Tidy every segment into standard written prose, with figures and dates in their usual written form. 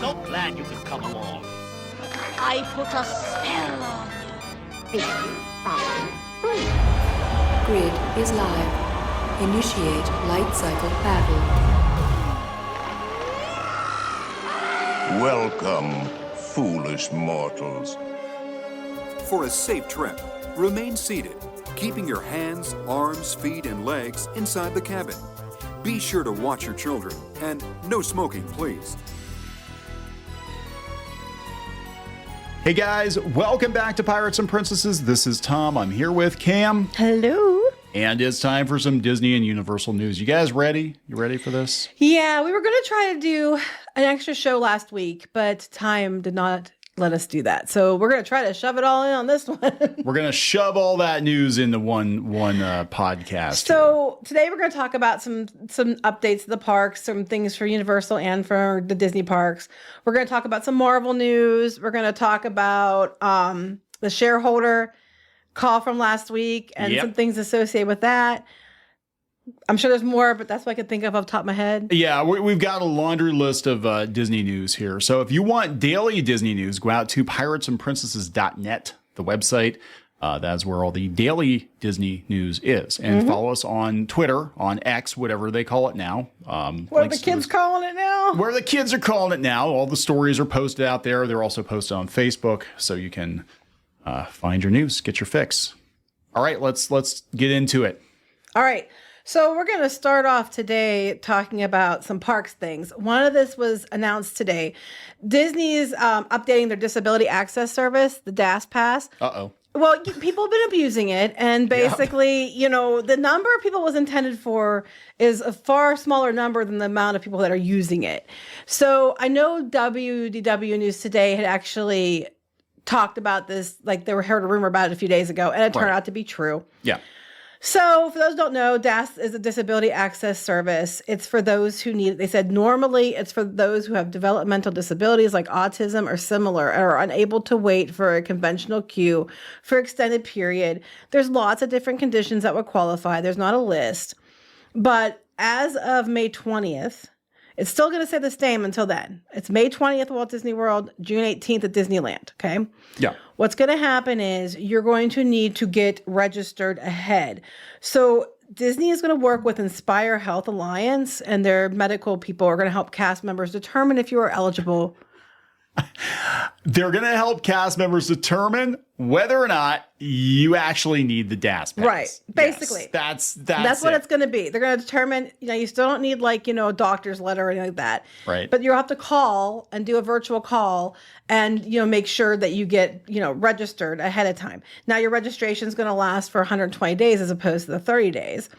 so glad you could come along. I put a spell on you. 8, 5, 3. Grid is live. Initiate light cycle battle. Welcome, foolish mortals. For a safe trip, remain seated, keeping your hands, arms, feet, and legs inside the cabin. Be sure to watch your children, and no smoking, please. Hey guys, welcome back to Pirates and Princesses. This is Tom. I'm here with Cam. Hello. And it's time for some Disney and Universal news. You guys ready? You ready for this? Yeah, we were going to try to do an extra show last week, but time did not let us do that. So we're going to try to shove it all in on this one. We're going to shove all that news into one podcast. So today we're going to talk about some updates to the parks, some things for Universal and for the Disney parks. We're going to talk about some Marvel news. We're going to talk about the shareholder call from last week and some things associated with that. I'm sure there's more, but that's what I could think of off the top of my head. Yeah, we've got a laundry list of Disney news here. So if you want daily Disney news, go out to piratesandprincesses.net, the website. That's where all the daily Disney news is. And follow us on Twitter, on X, whatever they call it now. What are the kids calling it now? Where the kids are calling it now. All the stories are posted out there. They're also posted on Facebook, so you can find your news, get your fix. All right, let's get into it. All right. So we're going to start off today talking about some parks things. One of this was announced today. Disney is updating their disability access service, the DAS Pass. Uh-oh. Well, people have been abusing it. And basically, you know, the number of people it was intended for is a far smaller number than the amount of people that are using it. So I know WDW News Today had actually talked about this, like they heard a rumor about it a few days ago, and it turned out to be true. Yeah. So for those who don't know, DAS is a disability access service. It's for those who need it. They said normally it's for those who have developmental disabilities like autism or similar and are unable to wait for a conventional queue for extended period. There's lots of different conditions that would qualify. There's not a list. But as of May 20th, it's still going to stay the same until then. It's May 20th at Walt Disney World, June 18th at Disneyland, okay? Yeah. What's going to happen is you're going to need to get registered ahead. So Disney is going to work with Inspire Health Alliance, and their medical people are going to help cast members determine if you are eligible. They're going to help cast members determine whether or not you actually need the DAS pass. Right. Basically. Yes, that's what it's going to be. They're going to determine, you still don't need a doctor's letter or anything like that. Right. But you'll have to call and do a virtual call and, make sure that you get, registered ahead of time. Now your registration is going to last for 120 days as opposed to the 30 days.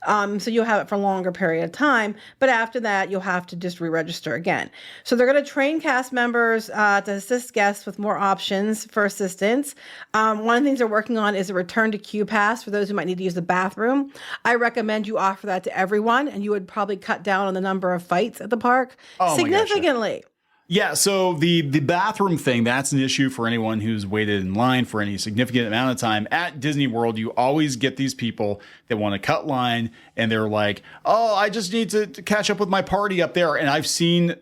So you'll have it for a longer period of time, but after that, you'll have to just re-register again. So they're going to train cast members to assist guests with more options for assistance. One of the things they're working on is a return to queue pass for those who might need to use the bathroom. I recommend you offer that to everyone, and you would probably cut down on the number of fights at the park significantly. Yeah, so the bathroom thing, that's an issue for anyone who's waited in line for any significant amount of time. At Disney World, you always get these people that want to cut line, and they're like, oh, I just need to catch up with my party up there. And I've seen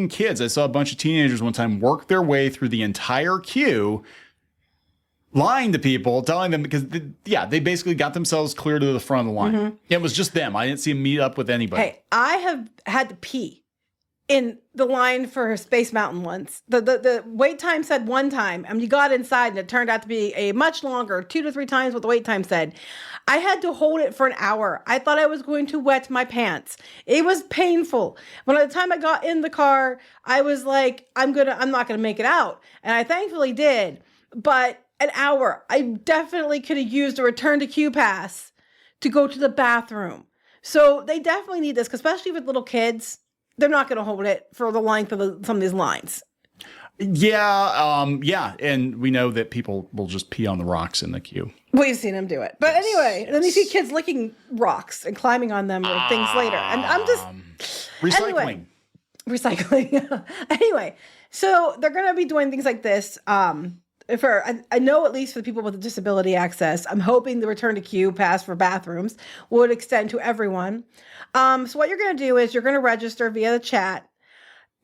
kids, I saw a bunch of teenagers one time work their way through the entire queue, lying to people, telling them, because they basically got themselves clear to the front of the line. Mm-hmm. It was just them. I didn't see them meet up with anybody. Hey, I have had to pee in the line for Space Mountain once. The wait time said 1 time, and you got inside and it turned out to be a much longer, 2 to 3 times what the wait time said. I had to hold it for an hour. I thought I was going to wet my pants. It was painful. When by the time I got in the car, I was like, I'm not gonna make it out. And I thankfully did. But an hour, I definitely could have used a return to queue pass to go to the bathroom. So they definitely need this, especially with little kids. They're not going to hold it for the length of some of these lines. Yeah, and we know that people will just pee on the rocks in the queue. We've seen them do it. But anyway, and then you see kids licking rocks and climbing on them or things later. And I'm just... Recycling. Recycling. Anyway, so they're going to be doing things like this. I know at least for the people with disability access, I'm hoping the return to queue pass for bathrooms would extend to everyone. So what you're going to do is you're going to register via the chat.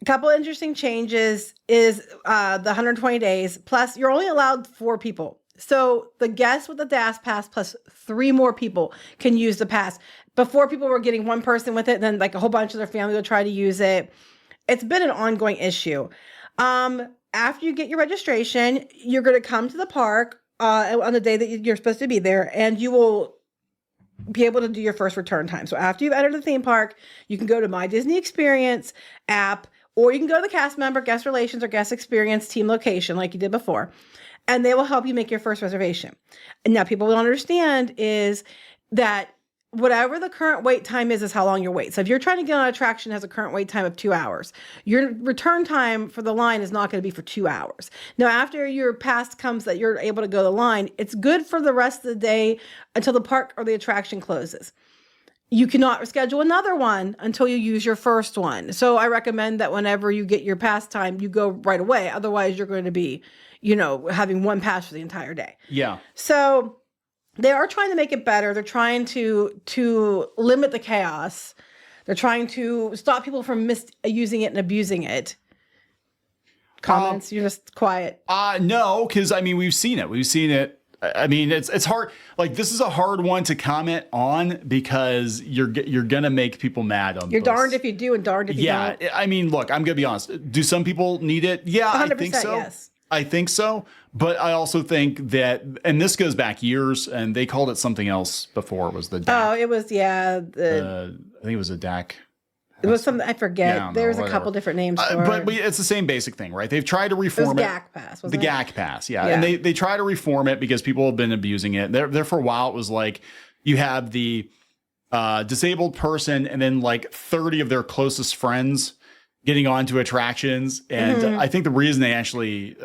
A couple interesting changes is the 120 days. Plus, you're only allowed 4 people. So the guests with the DAS pass plus 3 more people can use the pass. Before, people were getting 1 person with it, and then like a whole bunch of their family would try to use it. It's been an ongoing issue. After you get your registration, you're going to come to the park on the day that you're supposed to be there, and you will be able to do your first return time. So after you've entered the theme park, you can go to My Disney Experience app, or you can go to the cast member, guest relations, or guest experience team location like you did before, and they will help you make your first reservation. And now people will understand is that whatever the current wait time is how long you wait. So if you're trying to get on an attraction that has a current wait time of 2 hours, your return time for the line is not going to be for 2 hours. Now, after your pass comes that you're able to go the line, it's good for the rest of the day until the park or the attraction closes. You cannot schedule another one until you use your first one. So I recommend that whenever you get your pass time, you go right away. Otherwise, you're going to be, having one pass for the entire day. Yeah. So they are trying to make it better. They're trying to limit the chaos. They're trying to stop people from misusing it and abusing it. Comments? You're just quiet. No, because we've seen it. We've seen it. It's hard. Like, this is a hard one to comment on because you're gonna make people mad on. You're darned if you do and darned if you don't. Yeah. Look, I'm gonna be honest. Do some people need it? Yeah, 100%, I think so. Yes. I think so, but I also think that, and this goes back years, and they called it something else before. It was the DAC. Oh, it was I think it was a DAC. It was something I forget. Yeah, There's a couple different names for it. But it's the same basic thing, right? They've tried to reform it. Was GAC Pass, wasn't the it? GAC Pass, yeah. And they try to reform it because people have been abusing it. There for a while, it was like you have the disabled person and then like 30 of their closest friends getting onto attractions. And I think the reason they actually,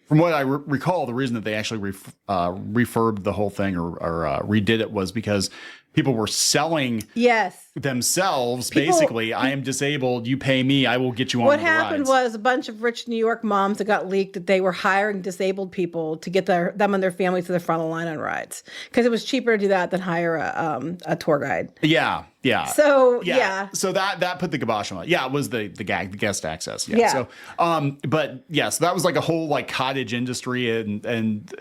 from what I recall, the reason that they actually refurbed the whole thing or redid it was because people were selling themselves. Basically, I am disabled. You pay me. I will get you on the rides. What happened was a bunch of rich New York moms that got leaked that they were hiring disabled people to get them and their families to the front of the line on rides because it was cheaper to do that than hire a tour guide. Yeah. So So that put the kibosh on it. Yeah, it was the gag, the guest access. Yeah. So but yeah, so that was like a whole like cottage industry and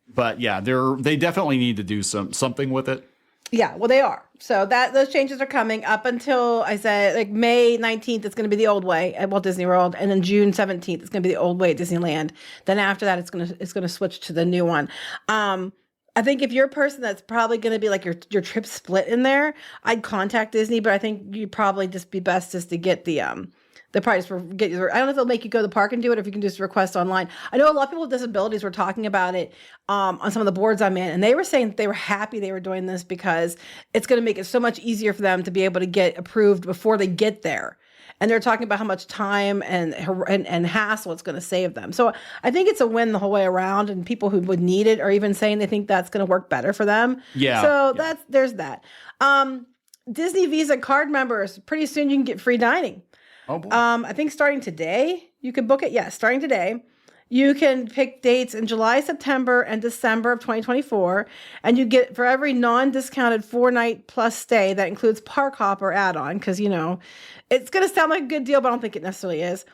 but yeah, they definitely need to do something with it. Yeah, well, they are. So those changes are coming up until I said like May 19th. It's going to be the old way at Walt Disney World, and then June 17th it's going to be the old way at Disneyland. Then after that, it's going to switch to the new one. I think if you're a person that's probably going to be like your trip split in there, I'd contact Disney, but I think you'd probably just be best just to get the price for I don't know if they'll make you go to the park and do it, or if you can just request online. I know a lot of people with disabilities were talking about it on some of the boards I'm in, and they were saying that they were happy they were doing this because it's going to make it so much easier for them to be able to get approved before they get there. And they're talking about how much time and hassle it's going to save them. So I think it's a win the whole way around, and people who would need it are even saying they think that's going to work better for them. Yeah. So there's that. Disney Visa card members, pretty soon you can get free dining. Oh, boy. I think starting today, you can book it. Yes, starting today. You can pick dates in July, September, and December of 2024. And you get, for every non-discounted 4-night plus stay, that includes park hopper add-on, because, it's going to sound like a good deal, but I don't think it necessarily is.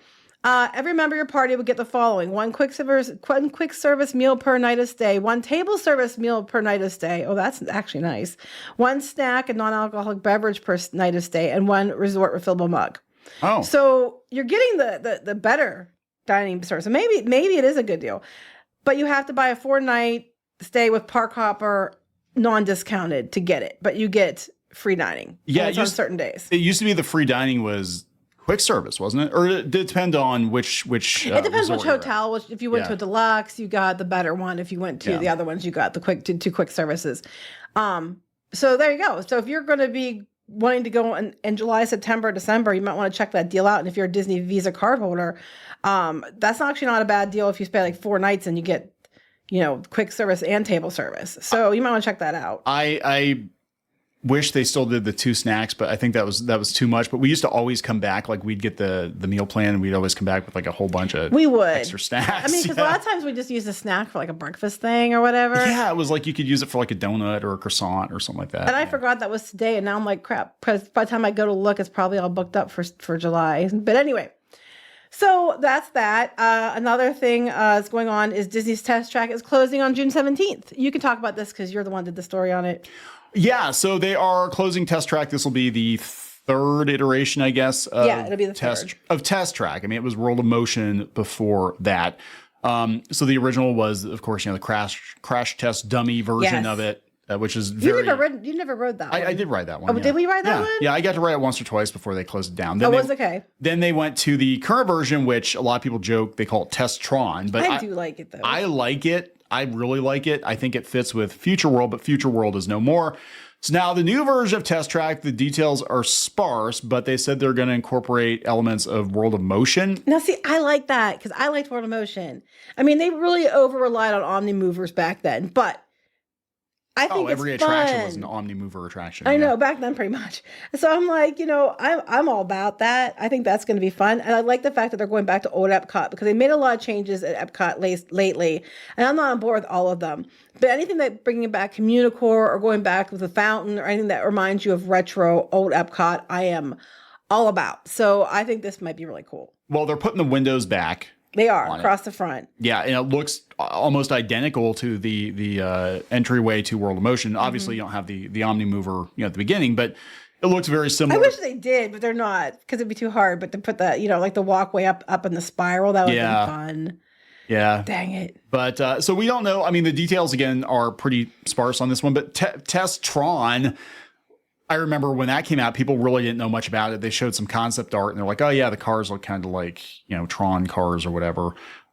Every member of your party will get the following: one quick service meal per night of stay, one table service meal per night of stay. Oh, that's actually nice. One snack and non-alcoholic beverage per night of stay, and one resort refillable mug. Oh, so you're getting the better dining service. So maybe it is a good deal, but you have to buy a 4-night stay with park hopper non-discounted to get it. But you get free dining. Yeah, it's on certain days. It used to be the free dining was quick service, wasn't it? Or it depend on which. It depends which hotel. If you went to a deluxe, you got the better one. If you went to the other ones, you got the two quick services. So there you go. So if you're going to be wanting to go in July, September, December, you might want to check that deal out. And if you're a Disney Visa card holder, that's actually not a bad deal if you stay like 4 nights and you get, quick service and table service. So you might want to check that out. wish they still did the 2 snacks, but I think that was too much. But we used to always come back, like we'd get the meal plan and we'd always come back with like a whole bunch of extra snacks. I mean, because a lot of times we just use a snack for like a breakfast thing or whatever. Yeah, it was like you could use it for like a donut or a croissant or something like that. And I forgot that was today, and now I'm like, crap, because by the time I go to look, it's probably all booked up for July. But anyway, so that's that. Another thing is going on is Disney's Test Track is closing on June 17th. You can talk about this because you're the one that did the story on it. Yeah, so they are closing Test Track. This will be the 3rd iteration, I guess. It'll be the Test 3rd. Of Test Track. I mean, it was World of Motion before that. So the original was, of course, the crash test dummy version of it, which is very. You never rode that one. I did ride that one. Oh, did we ride that one? Yeah, I got to ride it once or twice before they closed it down. Then okay. Then they went to the current version, which a lot of people joke they call it Test-Tron, but I do like it though. I like it. I really like it. I think it fits with Future World, but Future World is no more. So now the new version of Test Track, the details are sparse, but they said they're going to incorporate elements of World of Motion. Now, see, I like that because I liked World of Motion. I mean, they really over-relied on Omni Movers back then, but I think every it's attraction fun. was an Omni Mover attraction. I know, back then pretty much. So I'm like, I'm all about that. I think that's going to be fun. And I like the fact that they're going back to old Epcot because they made a lot of changes at Epcot lately. And I'm not on board with all of them. But anything that bringing back Communicore or going back with the fountain or anything that reminds you of retro old Epcot, I am all about. So I think this might be really cool. Well, they're putting the windows back. They are across the front. Yeah, and it looks almost identical to the entryway to World of Motion. Obviously, you don't have the Omni Mover at the beginning, but it looks very similar. I wish they did, but they're not because it'd be too hard. But to put that, like the walkway up in the spiral, that would be fun. Yeah. Dang it. But so we don't know. I mean, the details again are pretty sparse on this one, but Test-Tron. I remember when that came out, people really didn't know much about it. They showed some concept art and they're like, oh yeah, the cars look kind of like, Tron cars or whatever.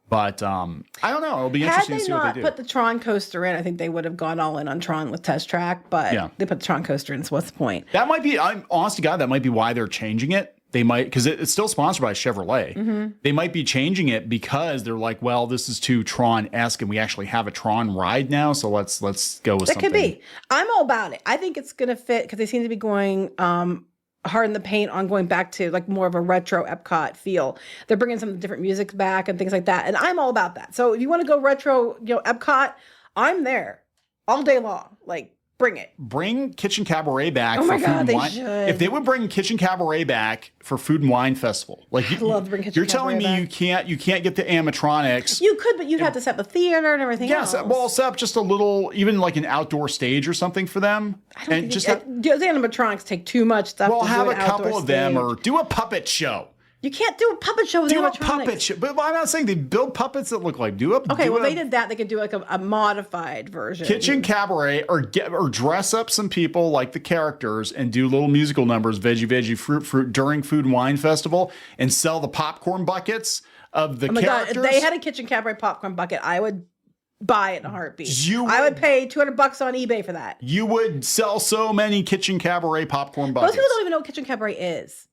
But I don't know. It'll be interesting to see what they do. Had they not put the Tron coaster in, I think they would have gone all in on Tron with Test Track, but they put the Tron coaster in, so what's the point? That might be, I'm honest to God, that might be why they're changing it. They might, because it's still sponsored by Chevrolet. Mm-hmm. They might be changing it because they're like, well, this is too Tron-esque, and we actually have a Tron ride now, so let's go with something. That could be. I'm all about it. I think it's going to fit because they seem to be going hard in the paint on going back to like more of a retro Epcot feel. They're bringing some of the different music back and things like that, and I'm all about that. So if you want to go retro, Epcot, I'm there all day long. Like, bring it. Bring Kitchen Cabaret back for Food and Wine. Should. If they would bring Kitchen Cabaret back for Food and Wine Festival, like I'd love to bring Kitchen you're telling me back. you can't get the animatronics. You could, but you'd have to set the theater and everything else. Yes, well, set up just a little, even like an outdoor stage or something for them. I don't think the animatronics take too much stuff. Well, to have do a couple of them, or do a puppet show. You can't do a puppet show with animatronics. Do a puppet show. But I'm not saying they build puppets that look like. They did that. They could do like a modified version. Kitchen Cabaret, or dress up some people like the characters and do little musical numbers, veggie, fruit during Food and Wine Festival, and sell the popcorn buckets of the characters. God, if they had a Kitchen Cabaret popcorn bucket, I would buy it in a heartbeat. I would pay $200 on eBay for that. You would sell so many Kitchen Cabaret popcorn buckets. Most people don't even know what Kitchen Cabaret is.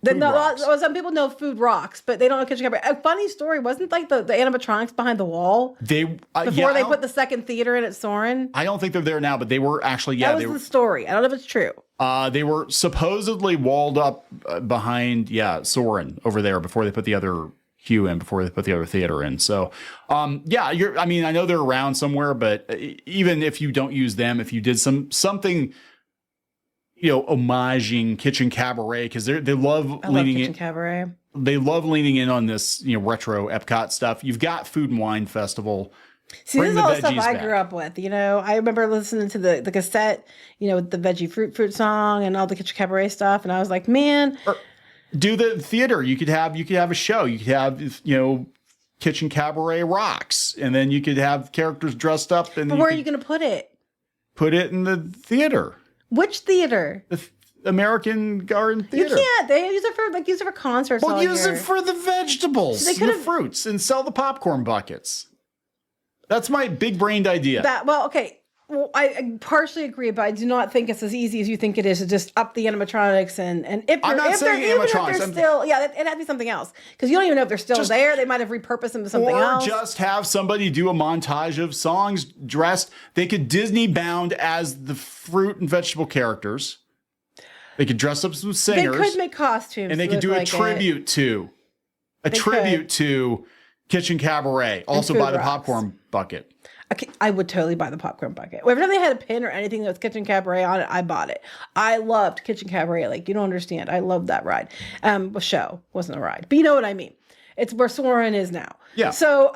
Some people know Food Rocks, but they don't know Kitchen Cabaret. A funny story, wasn't like the animatronics behind the wall before they put the second theater in at Soarin'? I don't think they're there now, but they were actually, that was the story. I don't know if it's true. They were supposedly walled up behind, Soarin' over there before they put the other queue in, before they put the other theater in. So, I know they're around somewhere, but even if you don't use them, if you did something homaging Kitchen Cabaret, because they love leaning in. Cabaret. They love leaning in on this, retro Epcot stuff. You've got Food and Wine Festival. See, this is all the stuff I grew up with. I remember listening to the cassette, with the veggie fruit song and all the Kitchen Cabaret stuff, and I was like, man. Do the theater. You could have a show. You could have Kitchen Cabaret Rocks, and then you could have characters dressed up. And but where are you going to put it? Put it in the theater. Which theater? The American Garden Theater. You can't. They use it for concerts. Well, use it for the vegetables, and the fruits, and sell the popcorn buckets. That's my big-brained idea. Okay. Well, I partially agree, but I do not think it's as easy as you think it is to just up the animatronics and if I'm not saying animatronics. They're still, yeah, it had to be something else because you don't even know if they're still there. They might have repurposed them to something else. Or just have somebody do a montage of songs dressed. They could Disney bound as the fruit and vegetable characters. They could dress up some singers. They could make costumes, and they could do a tribute to Kitchen Cabaret, also by the popcorn bucket. I would totally buy the popcorn bucket. Every time they had a pin or anything that was Kitchen Cabaret on it, I bought it. I loved Kitchen Cabaret. Like, you don't understand. I loved that ride. A show wasn't a ride, but you know what I mean. It's where Soarin' is now. Yeah. So,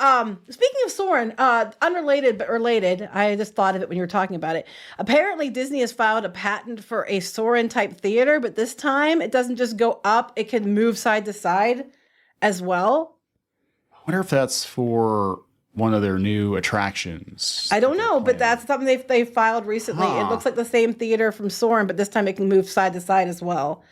speaking of Soarin', unrelated but related, I just thought of it when you were talking about it. Apparently, Disney has filed a patent for a Soarin' type theater, but this time it doesn't just go up; it can move side to side as well. I wonder if that's for one of their new attractions. I don't know, but that's something they filed recently. It looks like the same theater from Soarin', but this time it can move side to side as well.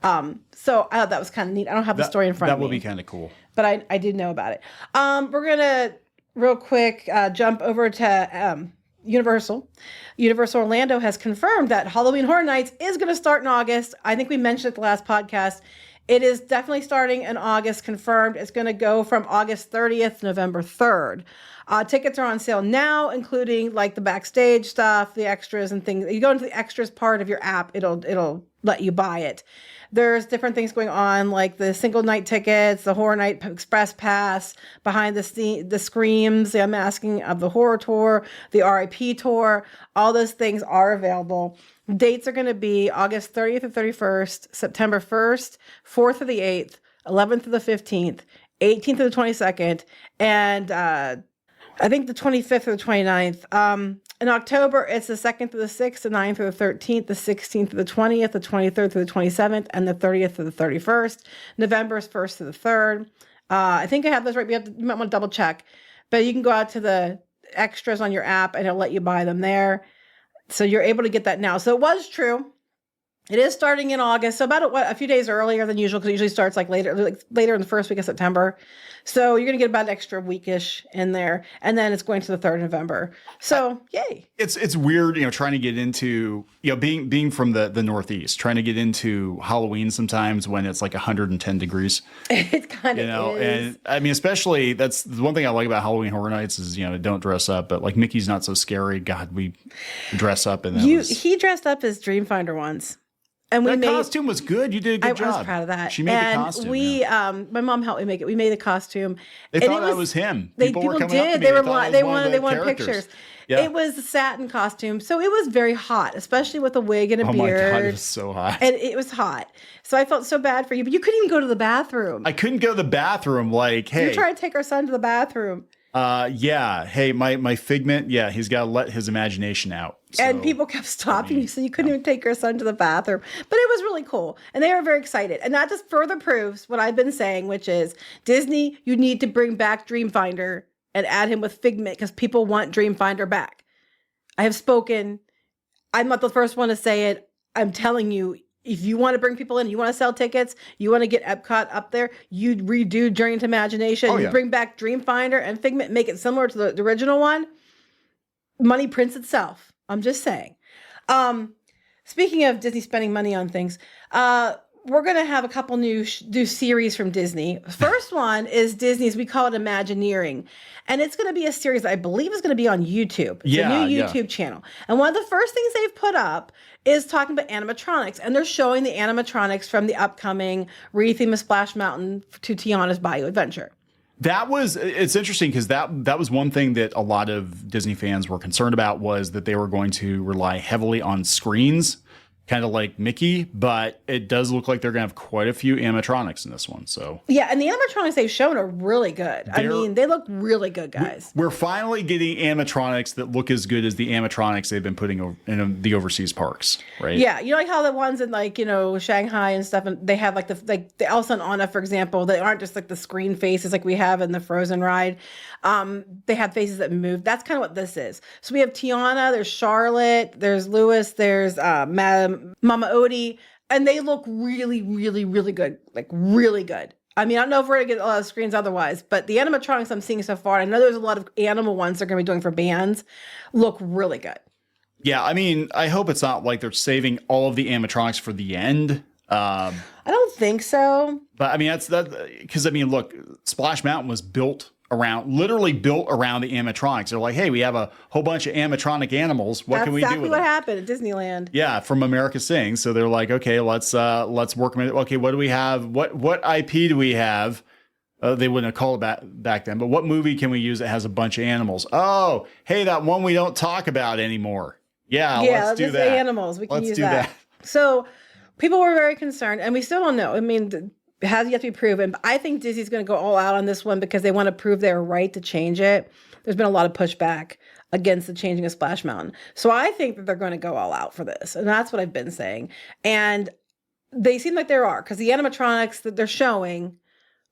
So I thought that was kind of neat. I don't have the story in front of me. That would be kind of cool. But I did know about it. We're going to real quick jump over to Universal. Universal Orlando has confirmed that Halloween Horror Nights is going to start in August. I think we mentioned it the last podcast. It is definitely starting in August, confirmed. It's going to go from August 30th to November 3rd. Tickets are on sale now, including like the backstage stuff, the extras and things. You go into the extras part of your app, it'll let you buy it. There's different things going on, like the single night tickets, the Horror Night Express Pass, behind the Screams, the Unmasking of the Horror Tour, the RIP Tour. All those things are available. Dates are going to be August 30th to 31st, September 1st, 4th to the 8th, 11th to the 15th, 18th to the 22nd, and I think the 25th to the 29th. In October, it's the 2nd to the 6th, the 9th to the 13th, the 16th to the 20th, the 23rd to the 27th, and the 30th to the 31st. November is 1st to the 3rd. I think I have those right. You might want to double check. But you can go out to the extras on your app, and it'll let you buy them there. So you're able to get that now. So it was true. It is starting in August, so about a few days earlier than usual, because it usually starts later in the first week of September. So you're going to get about an extra weekish in there, and then it's going to the 3rd of November. So yay! It's weird, trying to get into being from the Northeast, trying to get into Halloween sometimes when it's like 110 degrees. It kind of is. And I mean, especially that's the one thing I like about Halloween Horror Nights is don't dress up, but like Mickey's Not So Scary. God, we dress up, and he dressed up as Dreamfinder once. And that costume was good. You did a good job. I was proud of that. She made the costume. My mom helped me make it. We made the costume. They thought that was him. People were coming did. Up to me. They wanted pictures. Yeah. It was a satin costume, so it was very hot, especially with a wig and a beard. Oh my God, it was so hot. And it was hot. So I felt so bad for you, but you couldn't even go to the bathroom. I couldn't go to the bathroom. Like, hey, you tried to take our son to the bathroom. Yeah. Hey, my Figment. Yeah, he's got to let his imagination out. And people kept stopping you, so you couldn't even take your son to the bathroom. But it was really cool, and they were very excited. And that just further proves what I've been saying, which is Disney, you need to bring back Dreamfinder and add him with Figment because people want Dreamfinder back. I have spoken. I'm not the first one to say it. I'm telling you, if you want to bring people in, you want to sell tickets, you want to get Epcot up there, you redo Journey to Imagination, you bring back Dreamfinder and Figment, make it similar to the original one. Money prints itself. I'm just saying. Speaking of Disney spending money on things, we're going to have a couple new series from Disney. First one is Disney's, we call it Imagineering. And it's going to be a series I believe is going to be on YouTube. It's a new YouTube channel. And one of the first things they've put up is talking about animatronics. And they're showing the animatronics from the upcoming Retheme of Splash Mountain to Tiana's Bayou Adventure. It's interesting because that was one thing that a lot of Disney fans were concerned about was that they were going to rely heavily on screens, kind of like Mickey, but it does look like they're going to have quite a few animatronics in this one. So yeah, and the animatronics they've shown are really good. I mean, they look really good, guys. We're finally getting animatronics that look as good as the animatronics they've been putting in the overseas parks, right? Yeah, you know, like how the ones in Shanghai and stuff, and they have the Elsa and Anna, for example, they aren't just like the screen faces like we have in the Frozen ride. They have faces that move. That's kind of what this is. So we have Tiana, there's Charlotte, there's Louis, there's Mama Odie, and they look really, really, really good. Like really good. I mean, I don't know if we're going to get a lot of screens otherwise, but the animatronics I'm seeing so far, I know there's a lot of animal ones they're going to be doing for bands, look really good. Yeah, I mean, I hope it's not like they're saving all of the animatronics for the end. I don't think so. But I mean, that's that because I mean, look, Splash Mountain was literally built around the animatronics. They're like, hey, we have a whole bunch of animatronic animals. What can we do with That's exactly what them? happened at Disneyland. Yeah, from America Sings. So they're like, okay, let's work. Okay, what do we have? What IP do we have? They wouldn't have called it back then. But what movie can we use that has a bunch of animals? Oh, hey, that one we don't talk about anymore. Yeah, let's do just that. the animals. We can Let's use do that. So people were very concerned, and we still don't know. I mean, it has yet to be proven. But I think Disney's going to go all out on this one because they want to prove they're right to change it. There's been a lot of pushback against the changing of Splash Mountain. So I think that they're going to go all out for this. And that's what I've been saying. And they seem like they are, because the animatronics that they're showing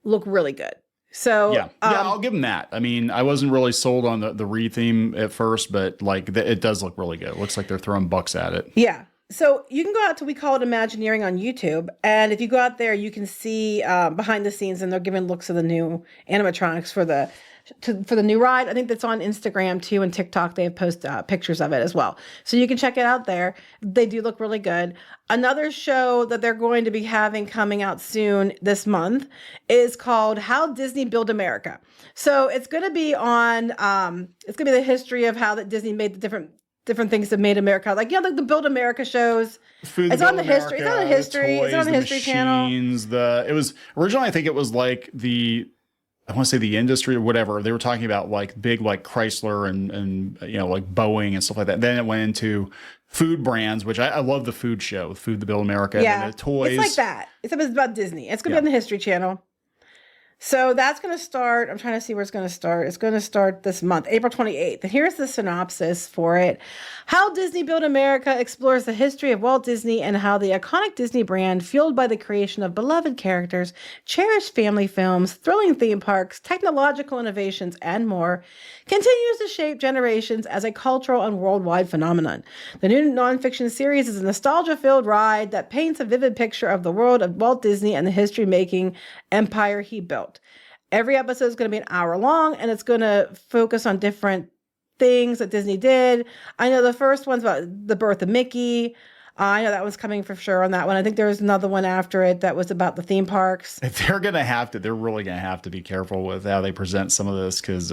look really good. So yeah, I'll give them that. I mean, I wasn't really sold on the retheme at first, but like it does look really good. It looks like they're throwing bucks at it. Yeah. So you can go out to, we call it Imagineering on YouTube. And if you go out there, you can see behind the scenes, and they're giving looks of the new animatronics for the new ride. I think that's on Instagram too, and TikTok. They have posted pictures of it as well. So you can check it out there. They do look really good. Another show that they're going to be having coming out soon this month is called How Disney Built America. So it's going to be on, it's going to be the history of how that Disney made the different things that made America, like like the Build America shows. Food It's on the history. It's on the history. Toys, It's on the History Channel. It was originally, I think it was like I want to say the industry or whatever. They were talking about like big like Chrysler and like Boeing and stuff like that. Then it went into food brands, which I love the food show, Food to Build America. Yeah, and the toys. it's like that. It's about Disney. It's going to be on the History Channel. So that's going to start. I'm trying to see where it's going to start. It's going to start this month, April 28th. And here's the synopsis for it. How Disney Built America explores the history of Walt Disney and how the iconic Disney brand, fueled by the creation of beloved characters, cherished family films, thrilling theme parks, technological innovations, and more, continues to shape generations as a cultural and worldwide phenomenon. The new nonfiction series is a nostalgia-filled ride that paints a vivid picture of the world of Walt Disney and the history-making empire he built. Every episode is going to be an hour long, and it's going to focus on different things that Disney did. I know the first one's about the birth of Mickey. I know that one's coming for sure on that one. I think there's another one after it that was about the theme parks. They're really going to have to be careful with how they present some of this, because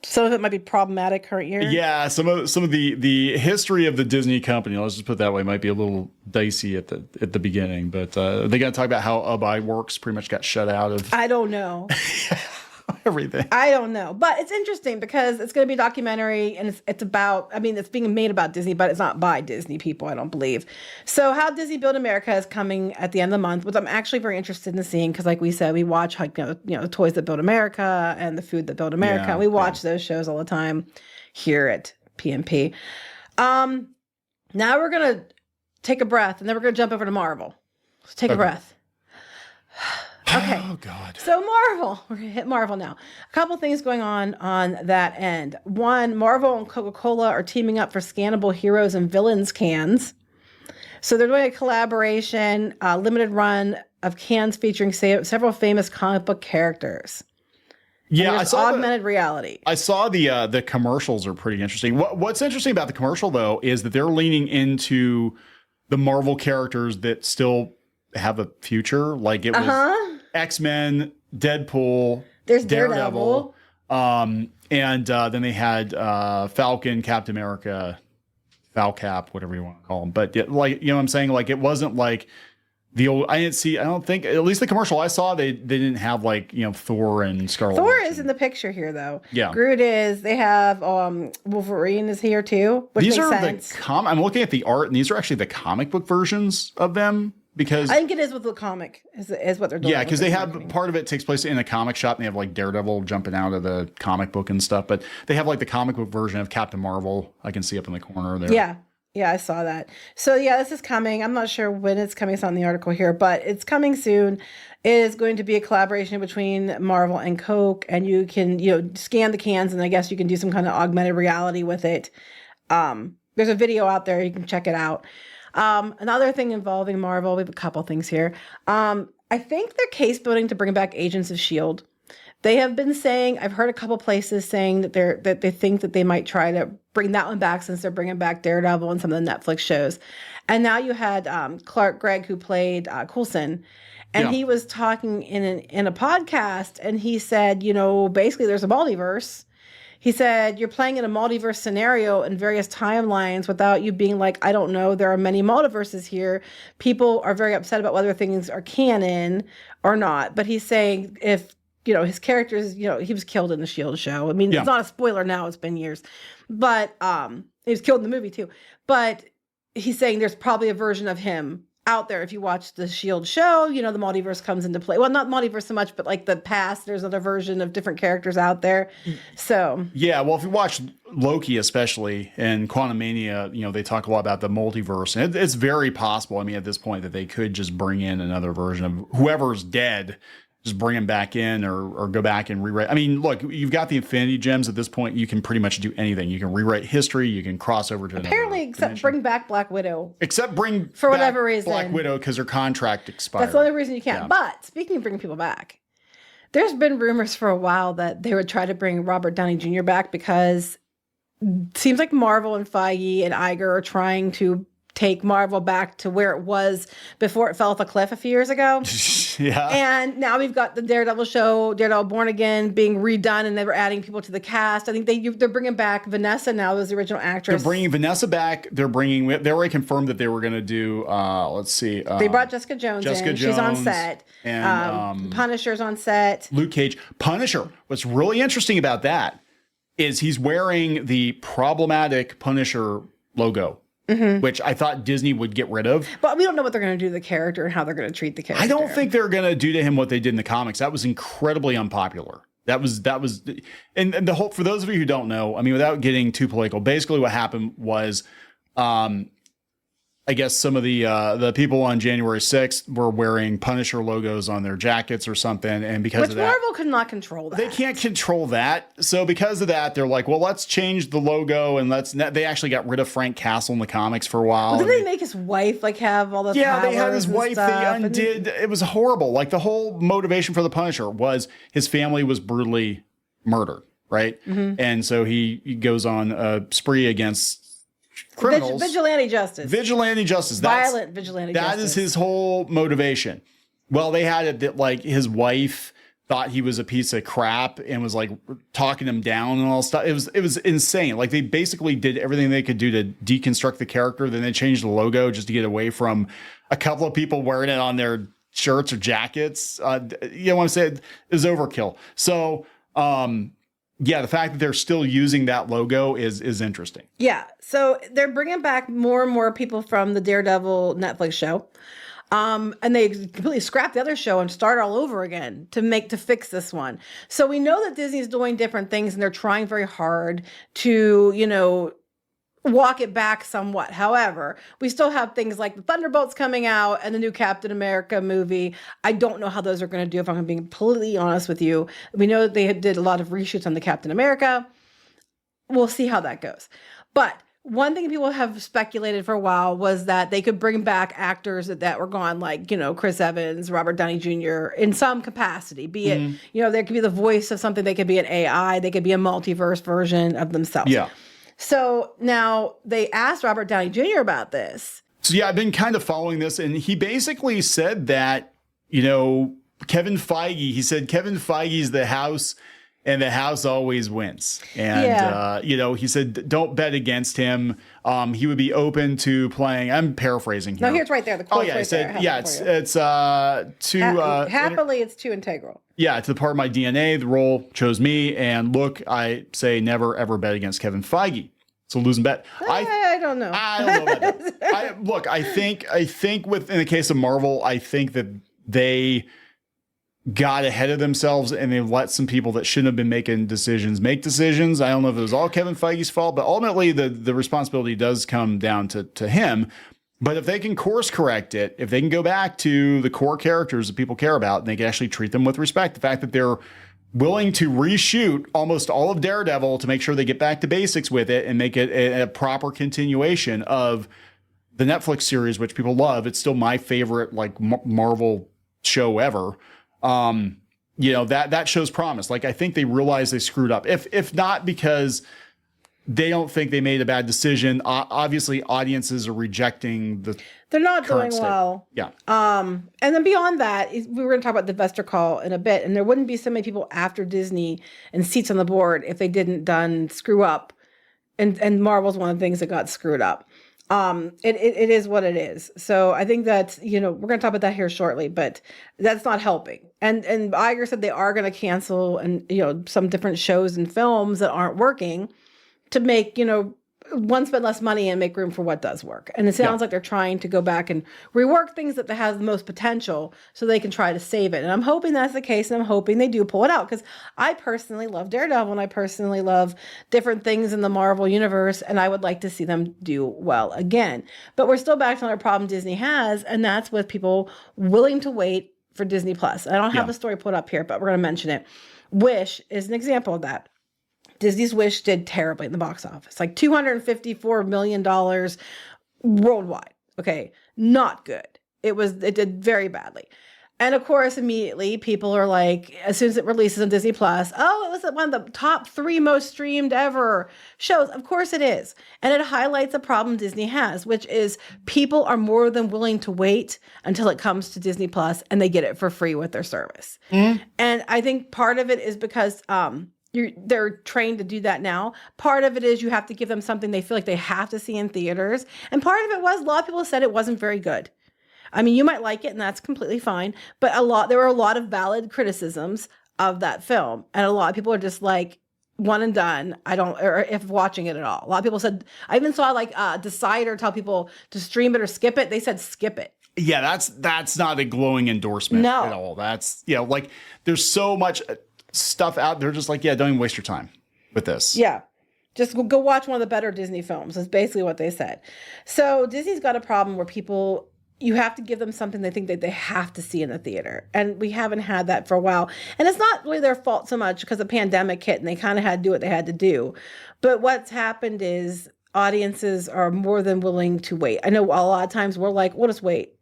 some of it might be problematic current year. yeah, some of the history of the Disney company, let's just put it that way, might be a little dicey at the beginning. But they're going to talk about how UBI Works pretty much got shut out of I don't know. everything. I don't know. But it's interesting because it's going to be a documentary, and it's about, I mean, it's being made about Disney, but it's not by Disney people, I don't believe. So How Disney Built America is coming at the end of the month, which I'm actually very interested in seeing, because like we said, we watch the Toys That Built America and the Food That Built America. Yeah, we watch those shows all the time here at PMP. Now we're going to take a breath, and then we're going to jump over to Marvel. Let's take a breath. Okay. Oh, God. So Marvel, we're going to hit Marvel now. A couple things going on that end. One, Marvel and Coca-Cola are teaming up for scannable heroes and villains cans. So they're doing a collaboration, limited run of cans featuring several famous comic book characters. Yeah, I saw augmented reality. I saw the commercials are pretty interesting. What's interesting about the commercial, though, is that they're leaning into the Marvel characters that still have a future. Like it was X-Men, Deadpool, there's Daredevil. And then they had Falcon, Captain America, Falcap, whatever you want to call them. But like, you know what I'm saying? Like it wasn't like the old, I don't think, at least the commercial I saw, they didn't have like, Thor and Scarlet Thor Witch. is in the picture here, though. Yeah. Groot is. They have Wolverine is here too, which These makes are sense. I'm looking at the art, and these are actually the comic book versions of them. Because I think it is with the comic is what they're doing. yeah, because they have part of it takes place in a comic shop, and they have like Daredevil jumping out of the comic book and stuff. But they have like the comic book version of Captain Marvel. I can see up in the corner there. Yeah, I saw that. So yeah, this is coming. I'm not sure when it's coming. It's not in the article here, but it's coming soon. It is going to be a collaboration between Marvel and Coke, and you can scan the cans, and I guess you can do some kind of augmented reality with it. There's a video out there. You can check it out. Another thing involving Marvel, we have a couple things here. I think they're case building to bring back Agents of S.H.I.E.L.D. They have been saying, I've heard a couple places saying that they think that they might try to bring that one back since they're bringing back Daredevil and some of the Netflix shows. And now you had Clark Gregg, who played Coulson, and he was talking in a podcast, and he said, basically there's a multiverse. He said, you're playing in a multiverse scenario in various timelines without you being like, I don't know, there are many multiverses here. People are very upset about whether things are canon or not. But he's saying if, his characters, he was killed in the S.H.I.E.L.D. show. I mean, it's not a spoiler now, it's been years. But he was killed in the movie too. But he's saying there's probably a version of him out there. If you watch the S.H.I.E.L.D. show, the multiverse comes into play. Well, not multiverse so much, but like the past, there's another version of different characters out there. So yeah, well, if you watch Loki, especially in Quantumania, they talk a lot about the multiverse, and it's very possible. I mean, at this point, that they could just bring in another version of whoever's dead. Just bring them back in or go back and rewrite. I mean, look, you've got the Infinity Gems at this point. You can pretty much do anything. You can rewrite history. You can cross over to apparently, except bring back Black Widow. Except bring for whatever reason Black Widow because her contract expired. That's the only reason you can't. Yeah. But speaking of bringing people back, there's been rumors for a while that they would try to bring Robert Downey Jr. back because it seems like Marvel and Feige and Iger are trying to take Marvel back to where it was before it fell off a cliff a few years ago. Yeah. And now we've got the Daredevil show, Daredevil Born Again, being redone, and they were adding people to the cast. I think they're bringing back Vanessa now as the original actress. They're bringing Vanessa back. They already confirmed that they were going to do, let's see. They brought Jessica Jones in. She's on set. And Punisher's on set. Luke Cage. Punisher. What's really interesting about that is he's wearing the problematic Punisher logo. Mm-hmm. Which I thought Disney would get rid of. But we don't know what they're going to do to the character and how they're going to treat the character. I don't think they're going to do to him what they did in the comics. That was incredibly unpopular. That was, and the whole, for those of you who don't know, I mean, without getting too political, basically what happened was, I guess some of the people on January 6th were wearing Punisher logos on their jackets or something. And because of that, Marvel could not control that. They can't control that. So because of that, they're like, well, let's change the logo. And they actually got rid of Frank Castle in the comics for a while. Well, did they make his wife have all those powers? Yeah, they had his wife. They undid. It was horrible. Like the whole motivation for the Punisher was his family was brutally murdered. Right. Mm-hmm. And so he goes on a spree against criminals. Vigilante justice. Violent vigilante justice. That is his whole motivation. Well, they had it that like his wife thought he was a piece of crap and was like talking him down and all stuff. It was insane. Like they basically did everything they could do to deconstruct the character. Then they changed the logo just to get away from a couple of people wearing it on their shirts or jackets. You know what I'm saying? It was overkill. So, yeah, the fact that they're still using that logo is interesting. Yeah, so they're bringing back more and more people from the Daredevil Netflix show, and they completely scrapped the other show and start all over again to fix this one. So we know that Disney's doing different things, and they're trying very hard to walk it back somewhat. However, we still have things like the Thunderbolts coming out and the new Captain America movie. I don't know how those are going to do, if I'm being completely honest with you. We know that they did a lot of reshoots on the Captain America. We'll see how that goes. But one thing people have speculated for a while was that they could bring back actors that were gone, like, Chris Evans, Robert Downey Jr. in some capacity, be it, they could be the voice of something. They could be an AI. They could be a multiverse version of themselves. Yeah. So now they asked Robert Downey Jr. about this. So yeah, I've been kind of following this, and he basically said that, Kevin Feige's the house, and the house always wins. And, he said, don't bet against him. He would be open to playing. I'm paraphrasing here. No, here's right there. The quote he said, it's happily, it's too integral. Yeah, it's the part of my DNA. The role chose me. And look, I say never, ever bet against Kevin Feige. It's a losing bet. I don't know. I don't know about that. I think in the case of Marvel, I think that they got ahead of themselves and they let some people that shouldn't have been making decisions make decisions. I don't know if it was all Kevin Feige's fault, but ultimately the responsibility does come down to him. But if they can course correct it, if they can go back to the core characters that people care about, and they can actually treat them with respect, the fact that they're willing to reshoot almost all of Daredevil to make sure they get back to basics with it and make it a proper continuation of the Netflix series, which people love. It's still my favorite Marvel show ever. you know, that shows promise. Like, I think they realize they screwed up. If not because they don't think they made a bad decision. Obviously, audiences are rejecting the. They're not doing current state. well. Yeah. And then beyond that, we were going to talk about the investor call in a bit, and there wouldn't be so many people after Disney and seats on the board if they didn't done screw up. And Marvel's one of the things that got screwed up. It is what it is. So I think that, you know, we're going to talk about that here shortly, but that's not helping. And Iger said they are going to cancel and, you know, some different shows and films that aren't working to make, you know, one, spend less money and make room for what does work. And it sounds like they're trying to go back and rework things that have the most potential so they can try to save it. And I'm hoping that's the case, and I'm hoping they do pull it out, because I personally love Daredevil and I personally love different things in the Marvel universe, and I would like to see them do well again. But we're still back to another problem Disney has, and that's with people willing to wait for Disney Plus. I don't have the story put up here, but we're going to mention it. Wish is an example of that. Disney's Wish did terribly in the box office, like $254 million worldwide. Okay, not good. It did very badly. And of course, immediately people are like, as soon as it releases on Disney Plus, oh, it was one of the top 3 most streamed ever shows. Of course it is. And it highlights a problem Disney has, which is people are more than willing to wait until it comes to Disney Plus and they get it for free with their service. And I think part of it is because they're trained to do that now. Part of it is you have to give them something they feel like they have to see in theaters. And part of it was a lot of people said it wasn't very good. I mean, you might like it and that's completely fine, but there were a lot of valid criticisms of that film. And a lot of people are just like, one and done. Or if watching it at all. A lot of people said, I even saw like Decider tell people to stream it or skip it. They said skip it. Yeah, that's not a glowing endorsement at all. That's, you know, like there's so much stuff out there, just like, don't even waste your time with this. Yeah. Just go watch one of the better Disney films. That's basically what they said. So Disney's got a problem where you have to give them something they think that they have to see in the theater. And we haven't had that for a while. And it's not really their fault so much because the pandemic hit and they kind of had to do what they had to do. But what's happened is audiences are more than willing to wait. I know a lot of times we're like, we'll just wait.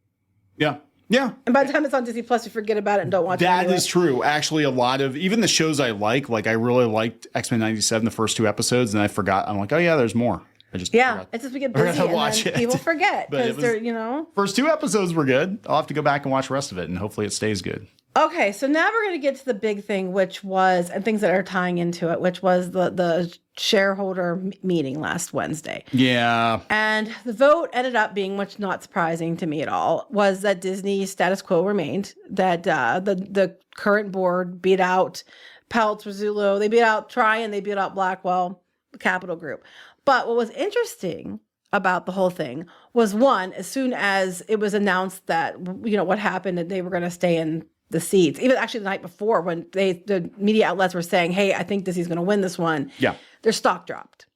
Yeah. Yeah. And by the time it's on Disney Plus, you forget about it and don't watch it. That is true. Actually, a lot of even the shows I like I really liked X-Men 97, the first 2 episodes, and I forgot. I'm like, oh yeah, there's more. I just forgot. It's just we get busy and watch then it. people forget because they're, you know. First 2 episodes were good. I'll have to go back and watch the rest of it, and hopefully it stays good. Okay, so now we're going to get to the big thing, which was, and things that are tying into it, which was the shareholder meeting last Wednesday. Yeah. And the vote ended up being, which not surprising to me at all, was that Disney's status quo remained, that the current board beat out Peltz, Rizzullo, they beat out Trian, they beat out Blackwell, the Capital Group. But what was interesting about the whole thing was, one, as soon as it was announced that, you know, what happened and they were going to stay in the seats, even actually the night before when the media outlets were saying, hey, I think Disney's going to win this one. Yeah. Their stock dropped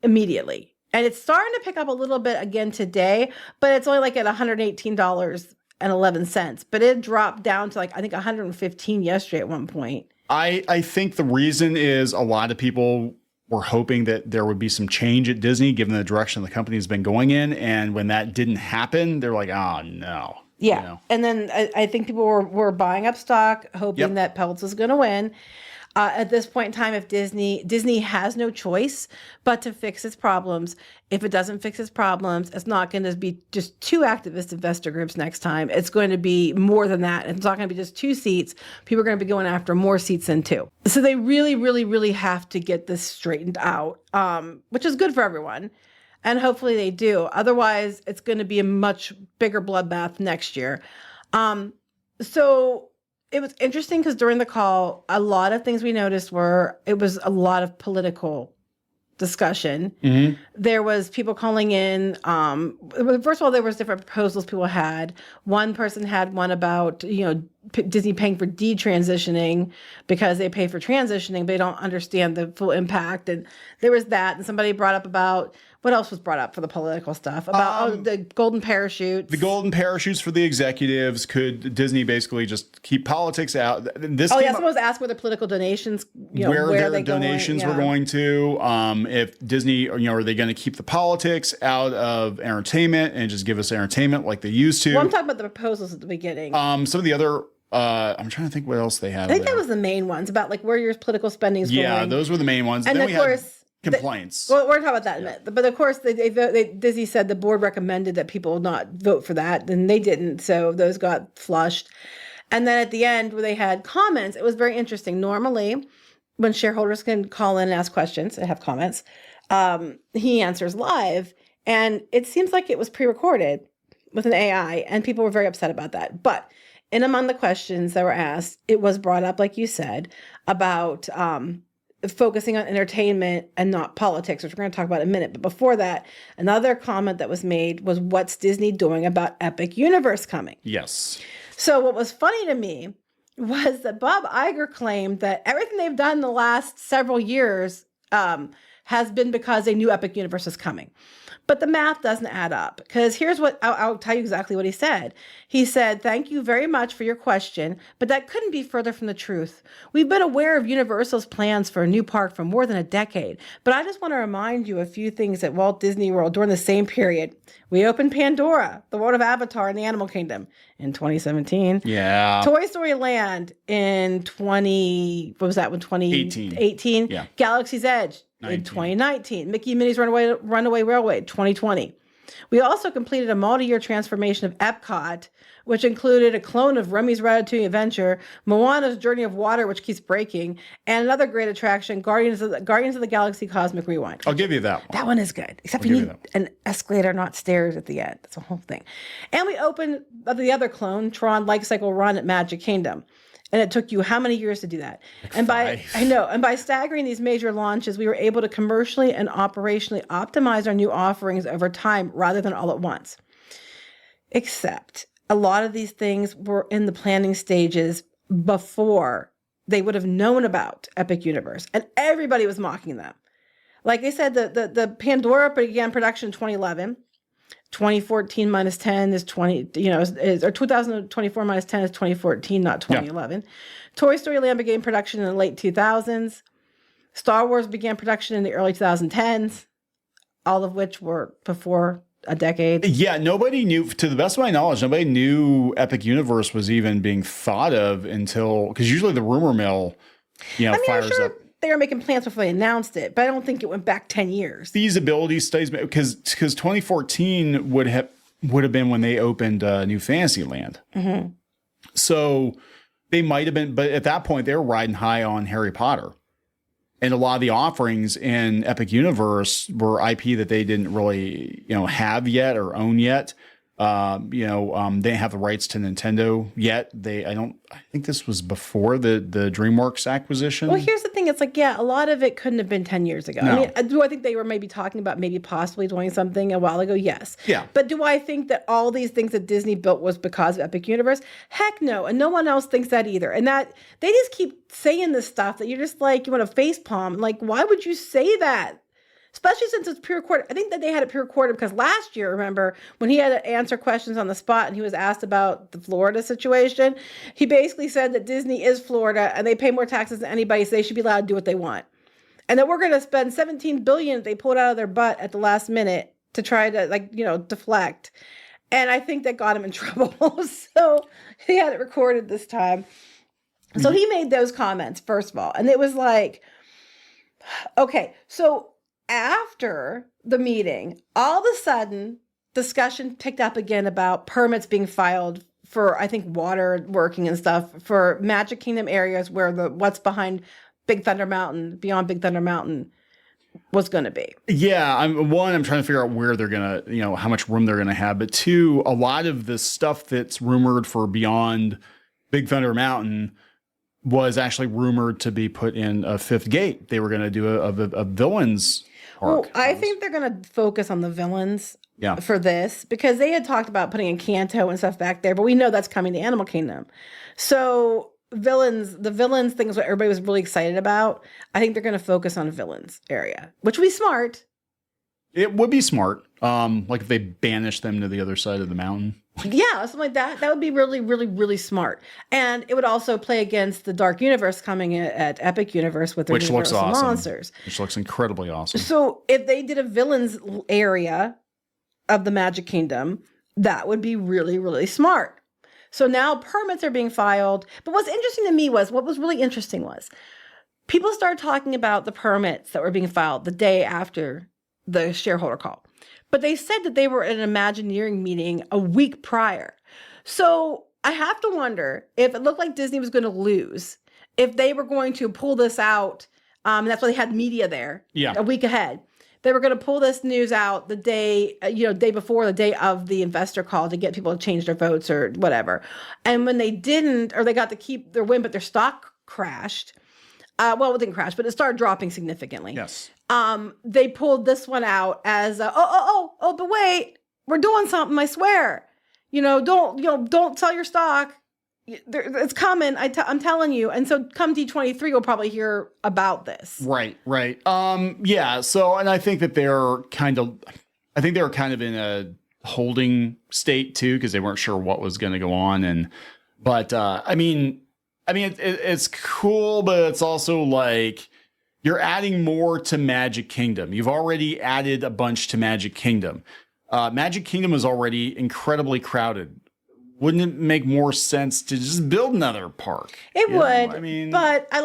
immediately. And it's starting to pick up a little bit again today, but it's only like at $118.11. But it dropped down to like, I think 115 yesterday at one point. I think the reason is a lot of people were hoping that there would be some change at Disney, given the direction the company has been going in. And when that didn't happen, they're like, oh, no. Yeah. You know? And then I think people were buying up stock, hoping that Peltz was going to win. At this point in time, if Disney has no choice but to fix its problems. If it doesn't fix its problems, it's not going to be just 2 activist investor groups next time. It's going to be more than that. It's not going to be just 2 seats. People are going to be going after more seats than 2. So they really, really, really have to get this straightened out, which is good for everyone. And hopefully they do. Otherwise, it's going to be a much bigger bloodbath next year. So it was interesting because during the call, a lot of things we noticed it was a lot of political discussion. Mm-hmm. There was people calling in. First of all, there was different proposals people had. One person had one about, you know, Disney paying for detransitioning because they pay for transitioning, but they don't understand the full impact. And there was that. And somebody brought up about, what else was brought up for the political stuff? About the golden parachutes. The golden parachutes for the executives. Could Disney basically just keep politics out? Someone was asked where the political donations, you know, where their donations were going to. If Disney, you know, are they going to keep the politics out of entertainment and just give us entertainment like they used to? Well, I'm talking about the proposals at the beginning. Some of the other I'm trying to think what else they had. I think that was the main ones about like where your political spending is going. Yeah, those were the main ones. And then of we course, had complaints. Well, we're talking about that in a minute. But of course, Disney said the board recommended that people not vote for that, and they didn't. So those got flushed. And then at the end, where they had comments, it was very interesting. Normally, when shareholders can call in and ask questions and have comments, he answers live. And it seems like it was pre-recorded with an AI, and people were very upset about that. But in among the questions that were asked, it was brought up, like you said, about focusing on entertainment and not politics, which we're going to talk about in a minute. But before that, another comment that was made was, what's Disney doing about Epic Universe coming? Yes. So what was funny to me was that Bob Iger claimed that everything they've done in the last several years has been because they knew Epic Universe was coming. But the math doesn't add up, because here's what I'll tell you exactly what he said. He said, "Thank you very much for your question, but that couldn't be further from the truth. We've been aware of Universal's plans for a new park for more than a decade, but I just want to remind you a few things at Walt Disney World during the same period. We opened Pandora, the world of Avatar and the Animal Kingdom, in 2017. Yeah. Toy Story Land in 2018. Yeah. Galaxy's Edge 19. in 2019. Mickey and Minnie's Runaway Railway, 2020. We also completed a multi-year transformation of Epcot, which included a clone of Remy's Ratatouille Adventure, Moana's Journey of Water, which keeps breaking, and another great attraction, Guardians of the Galaxy Cosmic Rewind." I'll give you that one. That one is good, except you need an escalator, not stairs at the end. That's the whole thing. And we opened the other clone, Tron Life Cycle Run at Magic Kingdom. And it took you how many years to do that? And by staggering these major launches, we were able to commercially and operationally optimize our new offerings over time rather than all at once. Except a lot of these things were in the planning stages before they would have known about Epic Universe, and everybody was mocking them. Like they said, the Pandora began production in 2011. 2014 minus 10 is 20, or 2024 minus 10 is 2014, not 2011. Yeah. Toy Story Land began production in the late 2000s. Star Wars began production in the early 2010s, all of which were before a decade. Yeah, nobody knew, to the best of my knowledge, nobody knew Epic Universe was even being thought of until, because usually the rumor mill, fires up. They were making plans before they announced it, but I don't think it went back 10 years. Feasibility studies, because 2014 would have been when they opened New Fantasyland. Mm-hmm. So they might have been, but at that point they were riding high on Harry Potter, and a lot of the offerings in Epic Universe were IP that they didn't really have yet or own yet. They didn't have the rights to Nintendo yet. I think this was before the DreamWorks acquisition. Well, here's the thing. It's like, a lot of it couldn't have been 10 years ago. No. I mean, do I think they were maybe talking about maybe possibly doing something a while ago? Yes. Yeah. But do I think that all these things that Disney built was because of Epic Universe? Heck no. And no one else thinks that either. And that they just keep saying this stuff that you're just like, you want to facepalm. Like, why would you say that? Especially since it's pre-recorded. I think that they had it pre-recorded because last year, remember, when he had to answer questions on the spot and he was asked about the Florida situation, he basically said that Disney is Florida and they pay more taxes than anybody, so they should be allowed to do what they want. And that we're going to spend $17 billion they pulled out of their butt at the last minute to try to, deflect. And I think that got him in trouble. So he had it recorded this time. So he made those comments, first of all. And it was like, okay, so after the meeting, all of a sudden, discussion picked up again about permits being filed for, I think, water working and stuff for Magic Kingdom areas where what's behind Big Thunder Mountain, beyond Big Thunder Mountain, was going to be. Yeah, I'm trying to figure out where they're going to, how much room they're going to have. But two, a lot of the stuff that's rumored for beyond Big Thunder Mountain was actually rumored to be put in a fifth gate. They were going to do a villains park. Well, I think they're going to focus on the villains for this, because they had talked about putting Encanto and stuff back there, but we know that's coming to Animal Kingdom. So the villains thing is what everybody was really excited about. I think they're going to focus on a villains area, which would be smart. It would be smart. Like if they banish them to the other side of the mountain. Yeah, something like that. That would be really, really, really smart. And it would also play against the Dark Universe coming at Epic Universe with their Which looks Universal awesome. Monsters. Which looks incredibly awesome. So if they did a villains area of the Magic Kingdom, that would be really, really smart. So now permits are being filed. But what's interesting to me was, what was really interesting was, people started talking about the permits that were being filed the day after the shareholder call. But they said that they were at an Imagineering meeting a week prior. So I have to wonder if it looked like Disney was going to lose, if they were going to pull this out. And that's why they had media there a week ahead. They were going to pull this news out the day, day before, the day of the investor call to get people to change their votes or whatever. And when they didn't, or they got to keep their win, but their stock crashed. Well, it didn't crash, but it started dropping significantly. Yes. They pulled this one out as, but wait, we're doing something, I swear. Don't sell your stock. It's coming. I'm telling you. And so come D23, we'll probably hear about this. Right. Yeah. So, and I think that they were kind of in a holding state too, because they weren't sure what was going to go on. But it's cool, but it's also like you're adding more to Magic Kingdom. You've already added a bunch to Magic Kingdom. Magic Kingdom is already incredibly crowded. Wouldn't it make more sense to just build another park? It would. But they're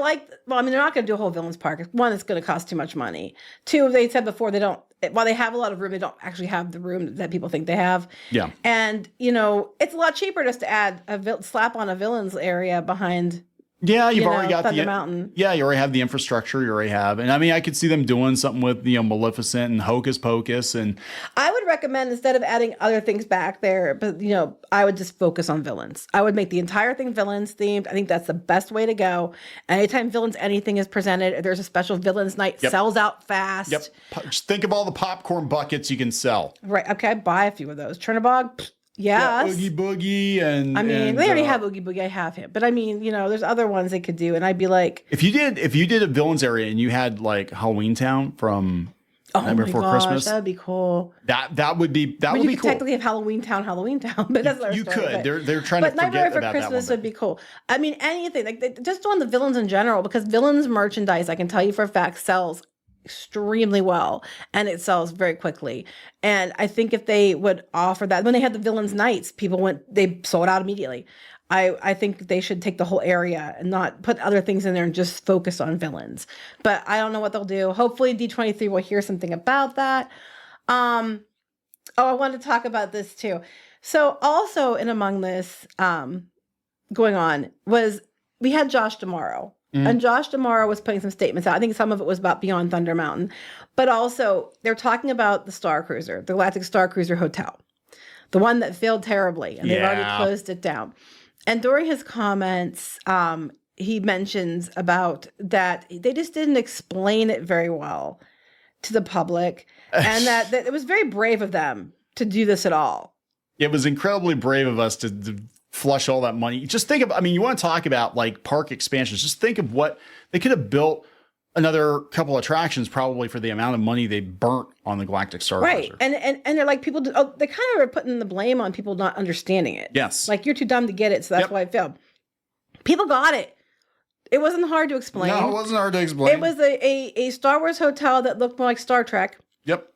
not going to do a whole Villains Park. One, it's going to cost too much money. Two, they said before, while they have a lot of room, they don't actually have the room that people think they have. Yeah. And, it's a lot cheaper just to add slap on a villains area behind. Yeah, you've already got Thunder Mountain. Yeah, you already have the infrastructure. You already have, and I could see them doing something with Maleficent and Hocus Pocus, and I would recommend instead of adding other things back there, but I would just focus on villains. I would make the entire thing villains themed. I think that's the best way to go. Anytime villains anything is presented, if there's a special villains night, sells out fast. Yep. Just think of all the popcorn buckets you can sell. Right. Okay. Buy a few of those. Chernabog. Yes. Yeah, Oogie Boogie and they already have Oogie Boogie. I have him. But there's other ones they could do. And I'd be like, if you did a villains area and you had like Halloween Town from Nightmare Before Christmas, that'd be cool. That would be cool. You could technically have Halloween Town, but that's you could. They're trying to forget Nightmare Before about Christmas that one, would be cool. Anything like just on the villains in general, because villains merchandise, I can tell you for a fact, sells extremely well, and it sells very quickly. And I think if they would offer that, when they had the villains nights, they sold out immediately. I think they should take the whole area and not put other things in there and just focus on villains. But I don't know what they'll do. Hopefully D23 will hear something about that. I wanted to talk about this too. So also in among this going on was we had Josh D'Amaro. And Josh D'Amaro was putting some statements out. I think some of it was about Beyond Thunder Mountain. But also, they're talking about the Star Cruiser, the Galactic Star Cruiser Hotel. The one that failed terribly, and they've already closed it down. And during his comments, he mentions about that they just didn't explain it very well to the public. And that it was very brave of them to do this at all. It was incredibly brave of us to flush all that money. Just think of, you want to talk about like park expansions. Just think of what they could have built, another couple attractions probably for the amount of money they burnt on the Galactic Star Cruiser. Right. And they're like, they kind of are putting the blame on people not understanding it. Yes. Like, you're too dumb to get it, so that's why it failed. People got it. It wasn't hard to explain. No, it wasn't hard to explain. It was a Star Wars hotel that looked more like Star Trek. Yep.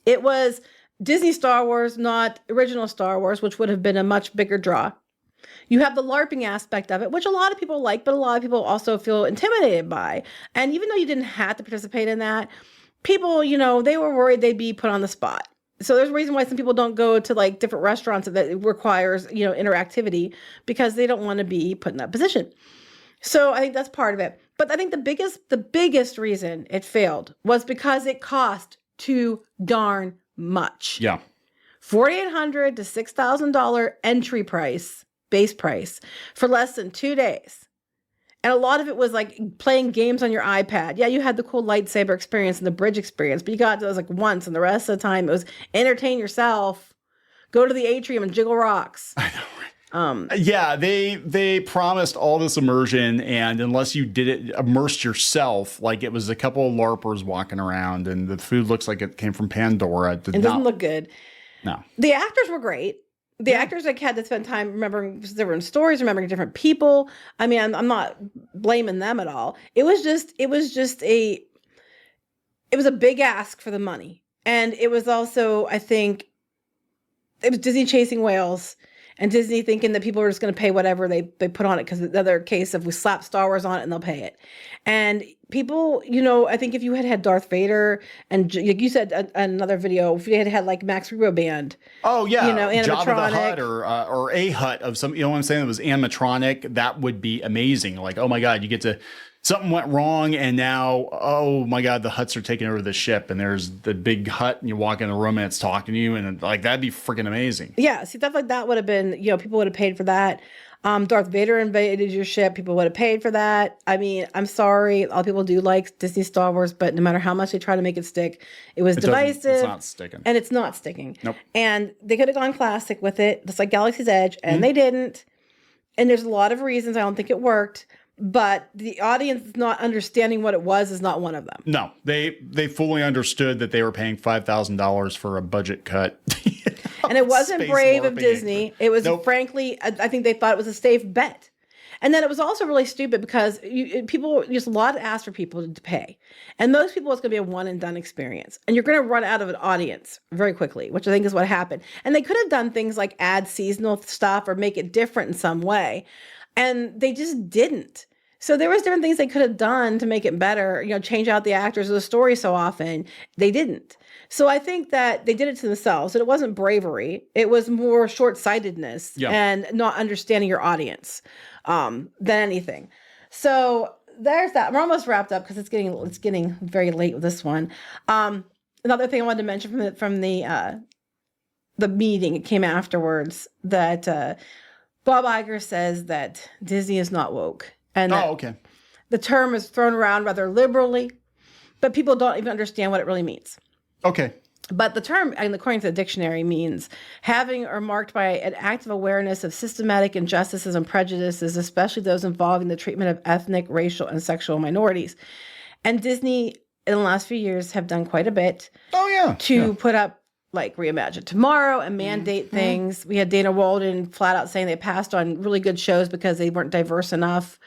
It was Disney Star Wars, not original Star Wars, which would have been a much bigger draw. You have the LARPing aspect of it, which a lot of people like, but a lot of people also feel intimidated by. And even though you didn't have to participate in that, people, they were worried they'd be put on the spot. So there's a reason why some people don't go to like different restaurants that requires, interactivity, because they don't want to be put in that position. So I think that's part of it. But I think the biggest reason it failed was because it cost too darn much. Yeah. $4,800 to $6,000 entry price, base price, for less than 2 days. And a lot of it was like playing games on your iPad. Yeah, you had the cool lightsaber experience and the bridge experience, but you got those like once, and the rest of the time it was entertain yourself, go to the atrium and jiggle rocks. I know, right? Yeah, they promised all this immersion, and unless you did it, immersed yourself, like it was a couple of LARPers walking around, and the food looks like it came from Pandora. It doesn't look good. No. The actors were great. The actors had to spend time remembering different stories, remembering different people. I'm not blaming them at all. It was a big ask for the money. And it was also, I think, it was Disney chasing whales. And Disney thinking that people are just going to pay whatever they put on it, because the other case of we slap Star Wars on it and they'll pay it. And people, I think if you had Darth Vader and like you said another video, if you had like Max Rebo Band. Oh yeah, Animatronic. Jabba the Hutt or a Hutt of some, what I'm saying, that was animatronic. That would be amazing. Like, oh my God, you get to, something went wrong and now, oh my God, the Hutts are taking over the ship and there's the big Hutt and you walk in the room and it's talking to you, and like that'd be freaking amazing. Yeah, see, stuff like that would have been, people would have paid for that. Darth Vader invaded your ship, people would have paid for that. I mean, I'm sorry, a lot of people do like Disney Star Wars, but no matter how much they try to make it stick, it was divisive. It's not sticking. And it's not sticking. Nope. And they could have gone classic with it, just like Galaxy's Edge, and they didn't. And there's a lot of reasons I don't think it worked. But the audience not understanding what it was is not one of them. No, they fully understood that they were paying $5,000 for a budget cut. And it wasn't Space brave of warping. Disney. It was, Nope. frankly, I think they thought it was a safe bet. And then it was also really stupid because there's a lot asked for people to pay. And most people, it's going to be a one and done experience. And you're going to run out of an audience very quickly, which I think is what happened. And they could have done things like add seasonal stuff or make it different in some way. And they just didn't. So there was different things they could have done to make it better, change out the actors or the story so often. They didn't. So I think that they did it to themselves. And it wasn't bravery. It was more short-sightedness and not understanding your audience than anything. So there's that. We're almost wrapped up because it's getting very late with this one. Another thing I wanted to mention from the meeting, it came afterwards, that Bob Iger says that Disney is not woke. And okay. The term is thrown around rather liberally, but people don't even understand what it really means. Okay. But the term, according to the dictionary, means having or marked by an active awareness of systematic injustices and prejudices, especially those involving the treatment of ethnic, racial, and sexual minorities. And Disney, in the last few years, have done quite a bit to put up, like, Reimagine Tomorrow and mandate things. We had Dana Walden flat out saying they passed on really good shows because they weren't diverse enough.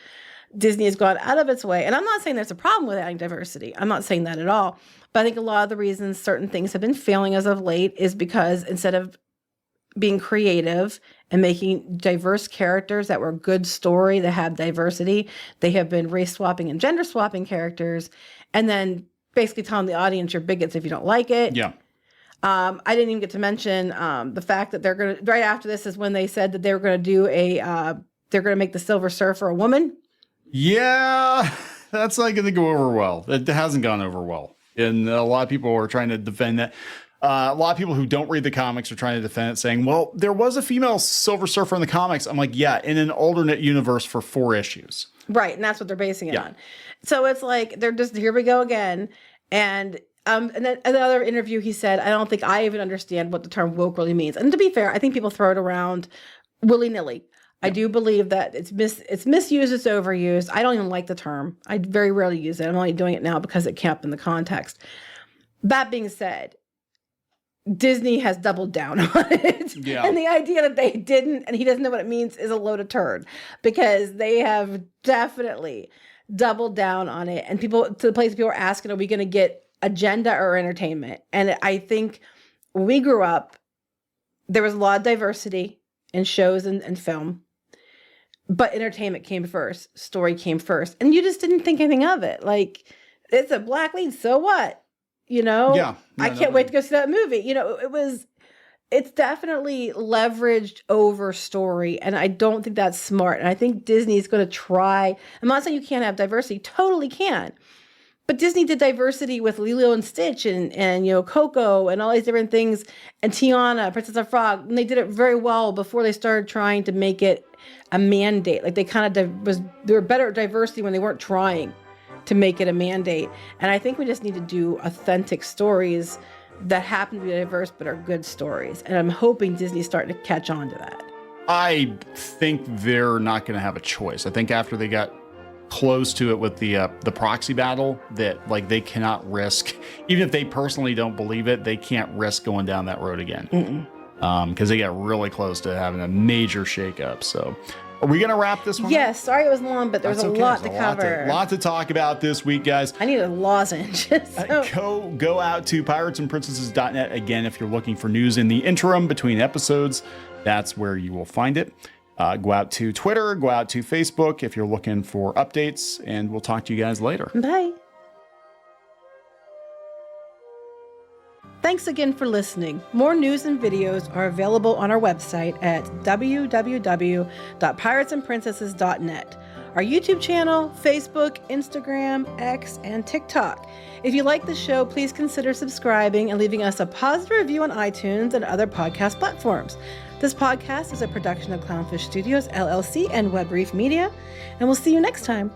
Disney has gone out of its way. And I'm not saying there's a problem with adding diversity. I'm not saying that at all. But I think a lot of the reasons certain things have been failing as of late is because instead of being creative and making diverse characters that were a good story that have diversity, they have been race swapping and gender swapping characters, and then basically telling the audience you're bigots if you don't like it. Yeah. I didn't even get to mention the fact that they're going to, right after this is when they said that they were going to do they're going to make the Silver Surfer a woman. Yeah, that's not going to go over well. It hasn't gone over well. And a lot of people are trying to defend that. A lot of people who don't read the comics are trying to defend it, saying, well, there was a female Silver Surfer in the comics. I'm like, yeah, in an alternate universe for 4 issues. Right, and that's what they're basing it on. So it's like, they're just, here we go again. And then another interview, he said, I don't think I even understand what the term woke really means. And to be fair, I think people throw it around willy-nilly. I do believe that it's misused, it's overused. I don't even like the term. I very rarely use it. I'm only doing it now because it came up in the context. That being said, Disney has doubled down on it. Yeah. And the idea that they didn't, and he doesn't know what it means, is a load of turd, because they have definitely doubled down on it. And people, to the place people are asking, are we going to get agenda or entertainment? And I think when we grew up, there was a lot of diversity in shows and film. But entertainment came first, story came first, and you just didn't think anything of it. Like, it's a black lead, so what? Yeah. I can't wait to go see that movie. It's definitely leveraged over story, and I don't think that's smart. And I think Disney's going to try. I'm not saying you can't have diversity, totally can. But Disney did diversity with Lilo and Stitch and Coco and all these different things, and Tiana, Princess and Frog, and they did it very well before they started trying to make it a mandate. Like, they kind of they were better at diversity when they weren't trying to make it a mandate. And I think we just need to do authentic stories that happen to be diverse but are good stories. And I'm hoping Disney's starting to catch on to that. I think they're not going to have a choice. I think after they got close to it with the proxy battle, that like they cannot risk, even if they personally don't believe it, they can't risk going down that road again. Because they got really close to having a major shakeup. So Are we going to wrap this one up? Yes, sorry it was long, but there's That's a okay. lot to There's cover. A lot to talk about this week, guys. I need a lozenge. Go out to piratesandprincesses.net again if you're looking for news in the interim between episodes. That's where you will find it. Go out to Twitter, go out to Facebook if you're looking for updates, and we'll talk to you guys later. Bye. Thanks again for listening. More news and videos are available on our website at www.piratesandprincesses.net. Our YouTube channel, Facebook, Instagram, X, and TikTok. If you like the show, please consider subscribing and leaving us a positive review on iTunes and other podcast platforms. This podcast is a production of Clownfish Studios LLC and Web Reef Media, and we'll see you next time.